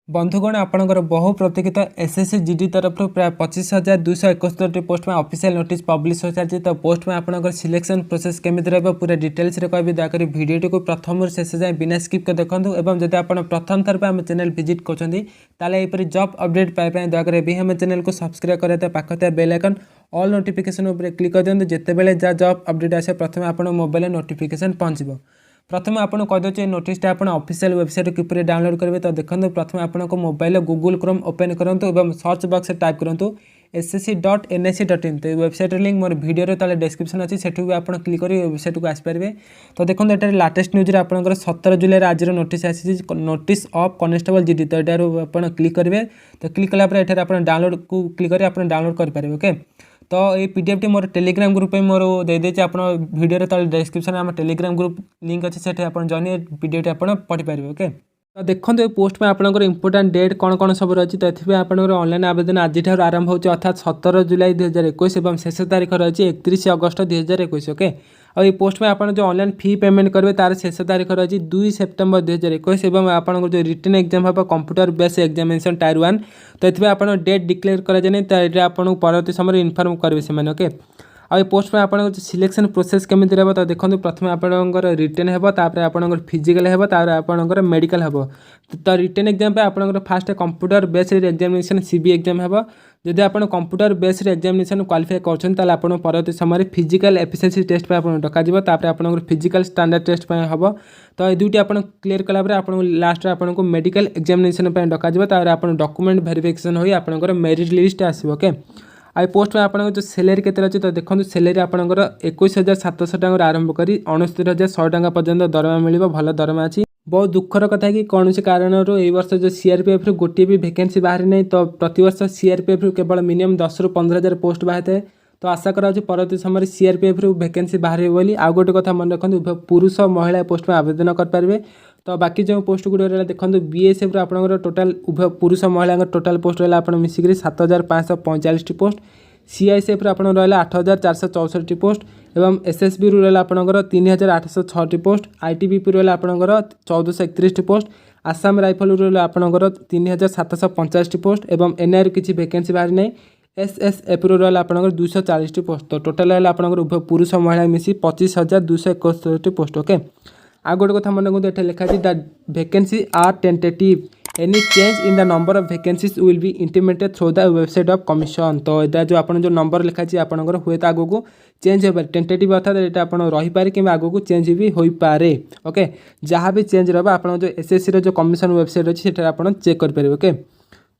बंधुगण आपणकर बहु प्रतीक्षित एसएससी जीडी तरफ प्राय 25,271 पोस्ट में ऑफिशियल नोटिस पब्लिश हो सारी। तो पोस्ट में आपणकर सिलेक्शन प्रोसेस केमी रहा पूरा डिटेल्स कहबी दयाकोरी भिडियो को प्रथम शेष जाए बिना स्किप कर देखूँ। और जब आप प्रथम थर पर आम चैनल विजिट कर जॉब अपडेट पाइप दयाकोरी भी हम चैनल को सब्सक्राइब करते पाखते बेल आइकन ऑल नोटिफिकेशन उपर क्लिक कर दिखाँ। जितेबाला जहाँ जॉब अपडेट आसे प्रथम आप मोबाइल नोटिफिकेशन पहुँचो। प्रथम आपको कहीदे नोटिसटा आप ऑफिशियल वेबसाइट किपर डाउनलोड करेंगे। तो देखो प्रथम आपको मोबाइल गूगल क्रोम ओपन करूँ और सर्च बॉक्स टाइप करूँ ssc.nsc.in। तो वेबसाइट लिंक मोर वीडियो तले डिस्क्रिप्शन अच्छी से भी आप क्लिक कर वेबसाइट को आसपारे। तो देखो ये लाटेस्ट न्यूज आपंकर 17 जुलाई आज नोटिस आसी नोटिस ऑफ कॉन्स्टेबल जीडी। तो यहाँ आप क्लिक करेंगे। तो क्लिक कलापर ये आप डाउनलोड को क्लिक कर आप डाउनलोड करेंगे। ओके तो ये पीडीएफ टी मोर टेलीग्राम ग्रुप में मोर देदेचे आप वीडियो तले डिस्क्रिप्शन में टेलीग्राम ग्रुप लिंक अच्छे से जॉइन पीडीएफ टी आप पढ़ी पारे। ओके तो देखो ये पोस्ट में आपंकर इंपोर्टाट डेट कौन कौन सब रही। तो ये आपंकर ऑनलाइन आवेदन आज आरंभ होती अर्थात 17 जुलाई 2021 और शेष तारीख रही 31 अगस्त 2021। ओके और ये पोस्ट में आप जो ऑनलाइन फी पेमेंट करेंगे तार शेष तारीख रही 2 सेप्टेम्बर 2021 और आपंकर जो रिटन एग्जाम हम कंप्यूटर बेस्ड एग्जामिनेशन टायर 1। तो ये आप डेट डिक्लेयर कराए तो आपको परवर्ती समय इनफॉर्म करेंगे से। ओके और ये पोस्ट में आपको सिलेक्शन प्रोसेस केमी रहा। तो देखो प्रथम आपंकर रिटन है आपंकर फिजिकल है आपंकर मेडिकल है। तो रिटन एग्जाम पे आपंकर fast computer based examination CB exam है। जदि आप कंप्यूटर बेस्ड एग्जामिनेशन क्वालिफाई कर परवर्ती समय फिजिकल एफिशिएंसी टेस्ट पे डक आपंकर फिजिकल स्टैंडर्ड टेस्ट पे हम। तो ये दुईटी आप क्लीयर कलापर आप लास्ट आपको मेडिकल एग्जामिनेशन डक आप डॉक्यूमेंट वेरिफिकेशन हो आपंकर मेरिट लिस्ट आसो। ओके आई पोस्ट में आपको जो सैलरी के अच्छे। तो देखो सैलरी आपंकर 21,700 टकर आरंभ कर 69,100 टका पर्यंत दरमा मिल भल दरमा अच्छी। बहुत दुखर कथा कि कौन से कारण ये वर्ष जो सीआरपीएफ रु गोटे भी वैकेंसी बाहरी नहीं। तो प्रतिवर्ष सीआरपीएफ रु केवल मिनिमम 10 ରୁ 15,000 पोस्ट बाहर थाए। तो आशा करा परवर्ती समय सीआरपीएफ रु वैकेंसी बाहर बोली। आउ गोटे कथा मन रखते पुरुष महिला पोस्ट में आवेदन करेंगे। तो बाकी जो पोस्ट गुड़ रहा देखो बीएसएफ आपंकर टोटाल उभय पुरुष महिला टोटाल पोस्ट रहा आप मिसिक 7,545 पोस्ट। सीआईएसएफ आप रहा 8,464 पोस्ट एवं एसएसबी रु रहा आपंकर 3,806 पोस्ट। आईटीबीपी रहा आपंकर 1,431 पोस्ट। आसाम राइफल रहा आपंकर 3,785 पोस्ट एवं एनआईआर किसी वैकेंसी बाहरी नहीं। एसएसएफ रहा आपंकर 240 पोस्ट। तो टोटाल रहा आपंकर उभय पुरुष महिला मिसी 25,271 पोस्ट। ओके आ गोटे कथा मन रखते ये लिखाई the vacancy are tentative any change in the number of vacancies will be intimated through the website of commission. तो यहाँ जो आप जो नंबर लिखाई आपंकर हुए तो आग को चेंज हो पाए टेंटेटिव अर्थात यहाँ आप रही पारे कि आग को चेंज भी हो पारे। ओके जहाँ भी चेंज रहा आप जो एसएससी जो कमिशन वेबसाइट अच्छी से आप चेक करेंगे। ओके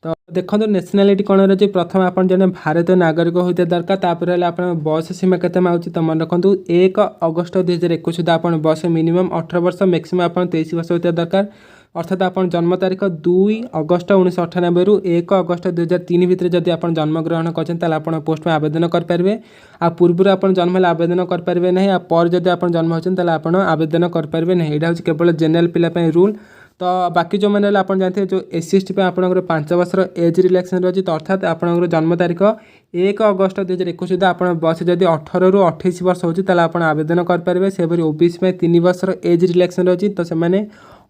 तो देखो नेशनालिटी कौन रही प्रथम आप जन भारतीय नागरिक होता दरकार। तापर आप बयस सीमा केते आउची। तो मन रखु 1 अगस्त 2021 सुधा आप बयस मिनिमम 18 वर्ष मैक्सिमम आप 23 वर्ष होता दरकार। अर्थात आप जन्म तारीख 2 अगस्त 1998 रु 1 अगस्त 2003 भितर जदि आप जन्मग्रहण कर पोस्ट में आवेदन करेंगे। आ पूर्व आप जन्म आवेदन करेंगे ना पर जब आप जन्म होते आप आवेदन करेंगे ना। यहाँ हूँ केवल जेनराल पिला रूल। तो बाकी जो मैंने आप जानते हैं जो एससी पे आपंकर 5 वर्षर एज रिलैक्सेशन रही। तो अर्थात आपंकर जन्म तारीख 1 अगस्त 2021 सुधा आप बयस जब 18 ରୁ 28 वर्ष होती आप आवेदन करेंगे। से ओबीसी में 3 वर्षर एज रिलैक्सेशन रही। तो से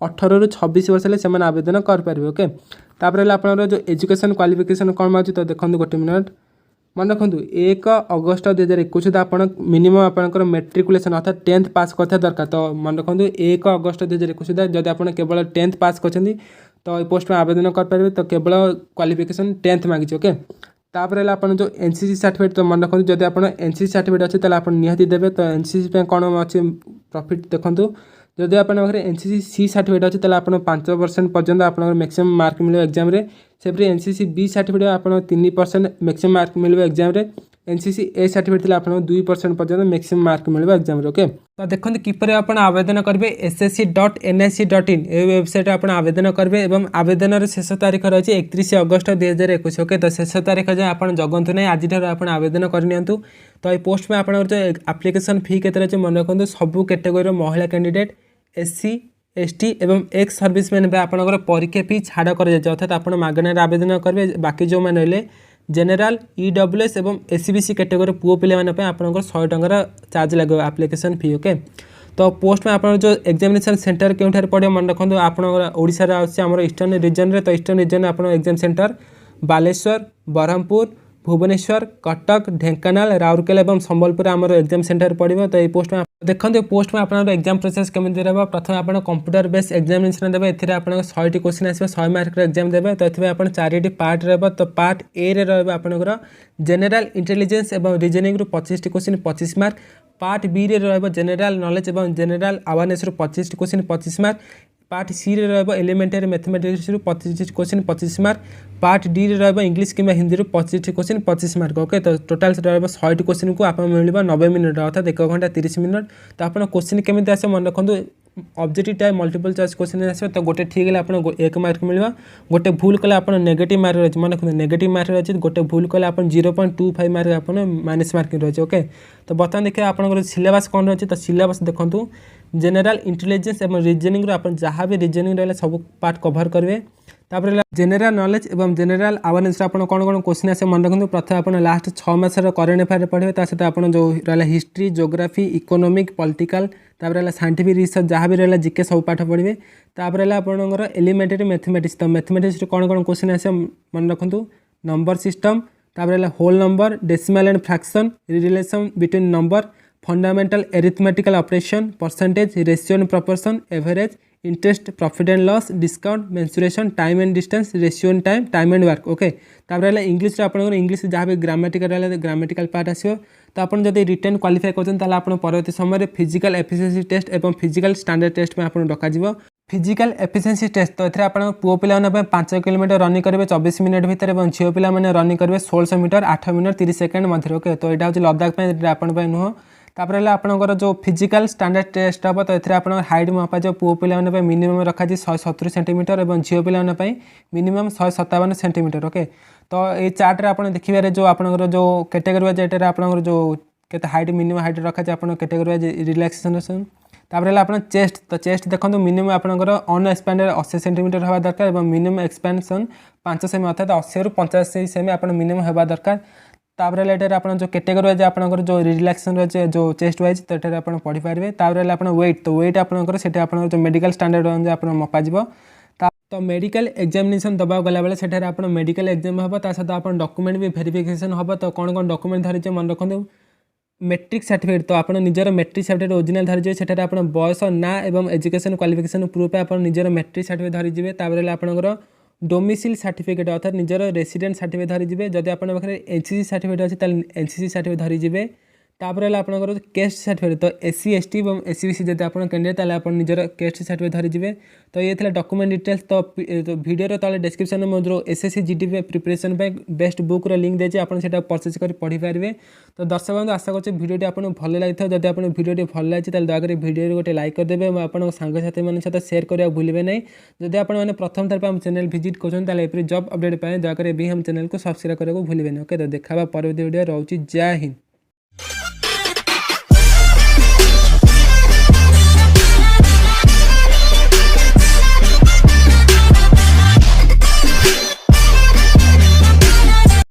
18 ରୁ 26 वर्ष से आवेदन करेंगे। ओके तापर आप जो एजुकेशन क्वालिफिकेशन कौन मार्च। तो देखो गोटे मिनट मन रखु 1 अगस्त 2021 सुधा आप मिनिमम आपंकर मेट्रिकुलेसन अर्थात 10th पास करता दरकार। तो मन रखु 1 अगस्त 2021 सुधा जब आप केवल 10th पास कर तो पोस्ट में आवेदन करेंगे। तो केवल क्वालिफिकेशन 10th मांगी। ओके तापर आप जो एनसीसी सर्टिफिकेट। तो मन रखु जब आप एनसीसी सर्टिफिकेट अच्छे तो आप निहाती देवे। तो एनसीसी कौन अच्छे प्रॉफिट देखो जब आप एनसीसी सी सर्टिफिकेट अच्छे तो आप 5% पर्यंत आप मैक्सिमम मार्क मिले एग्जाम रे। से एनसीसी बी सर्टिफिकेट आप 3% मैक्सिमम मार्क मिले एग्जाम रे। एनसीसी ए सर्टिफिकेट आप 2% पर्यंत मैक्सिमम मार्क मिले एग्जाम रे। ओके तो देखो किपर आप आवेदन करेंगे ssc.nsc.in ये वेबसाइट आप आवेदन करेंगे। और आवेदन शेष तारीख रही 31 अगस्त 2021। ओके तो शेष तारीख जाए आप जगंतु ना आज आप आवेदन करनी। तो ये पोस्ट में आप जो एप्लिकेशन फी के मन रखते सबू कैटेगोरी महिला कैंडिडेट एससी एसटी एवं एक्स सर्विसमैन आपंकर परीक्षा फी छाड़ कर अर्थात आप मागणार आवेदन करेंगे। बाकी जो मैंने रही जेनेल ईडब्ल्यूएस और एससीबीसी कैटेगोरी पुओ पिला आपंकर 100 टंकार चार्ज लगे एप्लिकेशन फी। ओके तो पोस्ट में आपन जो एग्जामिनेशन सेंटर केउठार पड़े मन रखु आप ओडिशा आम ईस्टर्न रिजन रे तो ईस्टर्न रिजन आप एग्जाम सेंटर बालेश्वर ब्रह्मपुर भुवनेश्वर कटक ढेंकानाल राउरकेला और संबलपुर आमर एग्जाम सेंटर पड़ो। तो ये पोस्ट में देखते पोस्ट में आपन एग्जाम प्रोसेस केमी रहा प्रथम आप कंप्यूटर बेस्ड एग्जामिनेशन देवे ए आप 100 क्वेश्चन आस 100 मार्क एग्जाम देवे। तो ये आप 4 पार्ट रहा। तो पार्ट ए रे रहा आपंकर जनरल इंटेलिजेंस और रिजनिंग रु 25 क्वेश्चन 25 मार्क। पार्ट बी रे रहा जनरल नॉलेज और जनरल अवेयरनेस रु 25 क्वेश्चन 25 मार्क। पार्ट सी रे रहा एलिमेंटरी मैथमेटिक्स रु 25 क्वेश्चन 25 मार्क। पार्ट डी रे रहा इंग्लिश कि हिंदी रु 25 क्वेश्चन 25 मार्क। ओके तो टोटाल रहा 100 क्वेश्चन को आप मिल 90 मिनट अर्थात 1 घंटा 30 मिनट। तो आप क्वेश्चन केमी आस मन रखु objective type multiple choice question आस। तो गोटे ठीक है आप 1 मार्क मिल गोटे भूल कले आप नेगेटिव मार्क रही मन रखते नेगेटिव मार्क रही गोटे भूल कले आप 0.25 मार्क आप माइनस मार्किंग रही। ओके तो बर्तमान देखिए आप सिलेबस कौन रही। तो सिलेबस देखूँ जनरल इंटेलिजेंस और रिजनिंग आप जहाँ भी रिजनिंग रहा सब पार्ट कवर करेंगे। तापर जनरल नॉलेज और जनरल अवेयरनेस आप कौन कौन क्वेश्चन आसे मन रखते प्रथम आप लास्ट 6 मासर करेन्ट अफेयर पढ़े सहित आप जो रहा हिस्ट्री जोग्राफी इकोनॉमिक पॉलिटिकल तापर साइंटिफिक रिसर्च जहाँ भी रहा जीके सब पाठ पढ़े। तापर आपंकर एलिमेंटरी मैथमेटिक्स तो मैथमेटिक्स कौन कौन क्वेश्चन आसे मन रखु नंबर सिस्टम तापर whole number decimal and fraction relation between number fundamental arithmetical operation percentage ratio and proportion average interest profit and loss discount mensuration time and distance ratio and time and work. Okay तापर English आपन English जहाँ भी grammatical रहा grammatical part आसो। तो आप जब return qualify कर परवर्ती समय फिजिकल एफिशिएंसी टेस्ट और फिजिकल स्टैंडर्ड टेस्ट में आपन डक फिजिकल एफिशिएंसी टेस्ट। तो ये आप पुओ पिला 5 किलोमीटर रनिंग करेंगे 24 मिनट भितर और झील पिला रनिंग करेंगे 1600 मीटर 8 मिनट 30 सेकेंड मध्य। ओके तो यहाँ हूँ लद्दाख आपंप नुह। तापर आपंकर जो फिजिकल स्टैंडर्ड टेस्ट हम तो ये आप हाइट मापा जो पुओ पिला मिनिमम रखा 170 सेंटीमीटर और झील पिला मिनिमम 157 सेंटीमीटर। ओके तो ये चार्ट आप देखिए जो आपंकर जो कैटेगरी वाइज ये आपंकर जो केते हाइट मिनिमम हाइट रखा आप कैटेगरी वाइज रिलैक्सेशन। तापर आप चेस्ट तो चेस्ट देखो मिनिमम आपंकर अनएक्सपैंडेड 80 सेंटीमीटर हवा दरकार और मिनिमम एक्सपेंशन 5 सेमी अर्थात 80 ରୁ 85 सेमी आप मिनिमम हवा दरकार। तापर ये आप जो कैटेगरी वाइज आपंकर जो रिलैक्सेशन रही जो चेस्ट वाइज तो ये आप पढ़ी पारे। तापर आप वेट तो वेट आपंकर से जो मेडिकल स्टैंडर्ड आप मपाଯିव। तो मेडिकल एग्जामिनेशन दबा गला बेले सेठारे आप मेडिकल एग्जाम हम सहित आप डॉक्यूमेंट भी वेरिफिकेशन हम। तो कौन कौन डॉक्यूमेंट धरिए मन रखते मैट्रिक सर्टिफिकेट तो आप निजर मैट्रिक सर्टिफिकेट ओरिजिनल धरिए सेठारे आप बयस ना एवं एजुकेशन क्वालिफिकेशन प्रूफ आप निजर मैट्रिक सर्टिफिकेट धरिए। तापर आपंकर डोमिसाइल सर्टिफिकेट अर्थात निजर रेसिडेंट सर्टिफिकेट धरिए। जदि आप एनसीसी सर्टिफिकेट अच्छे एनसीसी सर्टिफिकेट धरिए। तापर आपंकर कैस्ट सर्टिफिकेट तो एससी एसटी और एससीबीसी जब आप कैंडिडेट आप निजर कैस्ट सर्टिफिकेट धरिए। तो ये थे डॉक्यूमेंट डिटेल्स। तो वीडियो तले डिस्क्रिप्शन में जो SSC GD preparation best book link देती आप परचेज कर पढ़ी पारे। तो दर्शक बंधु आशा करते भिडियो आपको भल लगी जब आप भिडियो भल लगी दयाकोरी भिडियो गोटे लाइक करदे और आप सांगसाथी मान सहित सेयार करने भूलें ना। जब आपने प्रथम थर आम चैनल विजिट कर जॉब अपडेट पाए दयाकोरी भी हम चैनल को सब्सक्राइब करने को भूलें। ओके तो देखा परवर्ती भिडियो रोचे जय हिंद।